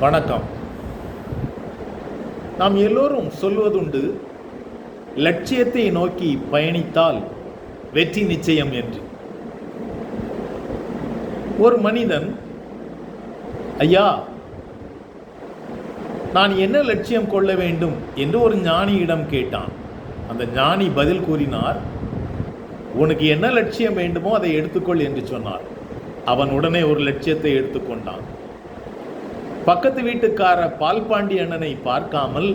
வணக்கம். நாம் எல்லோரும் சொல்வதுண்டு, லட்சியத்தை நோக்கி பயணித்தால் வெற்றி நிச்சயம் என்று. ஒரு மனிதன், ஐயா, நான் என்ன லட்சியம் கொள்ள வேண்டும் என்று ஒரு ஞானியிடம் கேட்டான். அந்த ஞானி பதில் கூறினார், உனக்கு என்ன லட்சியம் வேண்டுமோ அதை எடுத்துக்கொள் என்று சொன்னார். அவன் உடனே ஒரு லட்சியத்தை எடுத்துக்கொண்டான். பக்கத்து வீட்டுக்கார பால்பாண்டி அண்ணனை பார்க்காமல்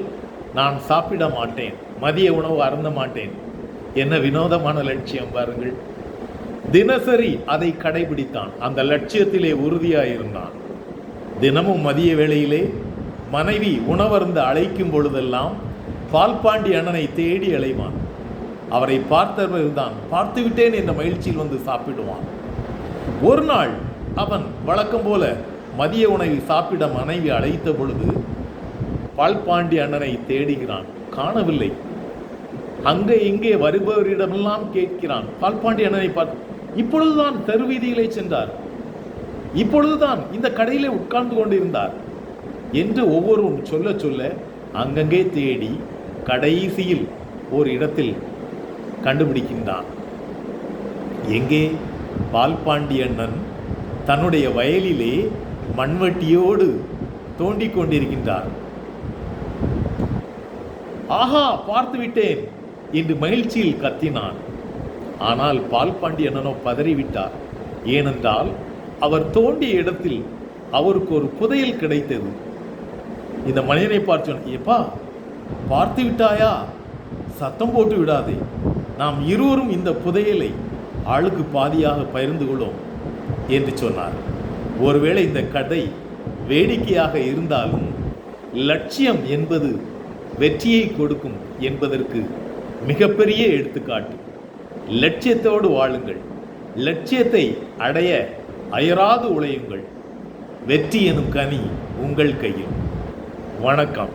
நான் சாப்பிட மாட்டேன், மதிய உணவு அருந்த மாட்டேன். என்ன வினோதமான லட்சியம் பாருங்கள். தினசரி அதை கடைபிடித்தான். அந்த லட்சியத்திலே உறுதியாயிருந்தான். தினமும் மதிய வேளையிலே மனைவி உணவருந்த அழைக்கும் பொழுதெல்லாம் பால்பாண்டி அண்ணனை தேடி அலைவான். அவரை பார்த்தவர்தான் பார்த்து விட்டேன் என்ற மகிழ்ச்சியில் வந்து சாப்பிடுவான். ஒரு நாள் அவன் வழக்கம் போல மதிய உணவை சாப்பிட மனைவி அழைத்த பொழுது பால்பாண்டி அண்ணனை தேடுகிறான், காணவில்லை. அங்கே இங்கே வருபவரிடமெல்லாம் கேட்கிறான். பால்பாண்டி அண்ணனை பார்த்து, இப்பொழுதுதான் தெருவீதியிலே சென்றார், இப்பொழுதுதான் இந்த கடையிலே உட்கார்ந்து கொண்டிருந்தார் என்று ஒவ்வொருவரும் சொல்ல சொல்ல அங்கங்கே தேடி கடைசியில் ஒரு இடத்தில் கண்டுபிடிக்கின்றான். எங்கே? பால்பாண்டி அண்ணன் தன்னுடைய வயலிலே மண்வெட்டியோடு தோண்டிக் கொண்டிருக்கின்றார். ஆஹா, பார்த்து விட்டேன் என்று மகிழ்ச்சியில் கத்தினான். ஆனால் பால்பாண்டி அண்ணனோ பதறிவிட்டார். ஏனென்றால் அவர் தோண்டிய இடத்தில் அவருக்கு ஒரு புதையல் கிடைத்தது. இந்த மனிதனை பார்த்து சொன்ன, ஏப்பா, பார்த்து விட்டாயா? சத்தம் போட்டு விடாதே, நாம் இருவரும் இந்த புதையலை ஆளுக்கு பாதியாக பகிர்ந்து கொள்ளும் என்று சொன்னார். ஒருவேளை இந்த கதை வேடிக்கையாக இருந்தாலும் லட்சியம் என்பது வெற்றியை கொடுக்கும் என்பதற்கு மிகப்பெரிய எடுத்துக்காட்டு. லட்சியத்தோடு வாழுங்கள், லட்சியத்தை அடைய அயராது உழையுங்கள். வெற்றி எனும் கனி உங்கள் கையில். வணக்கம்.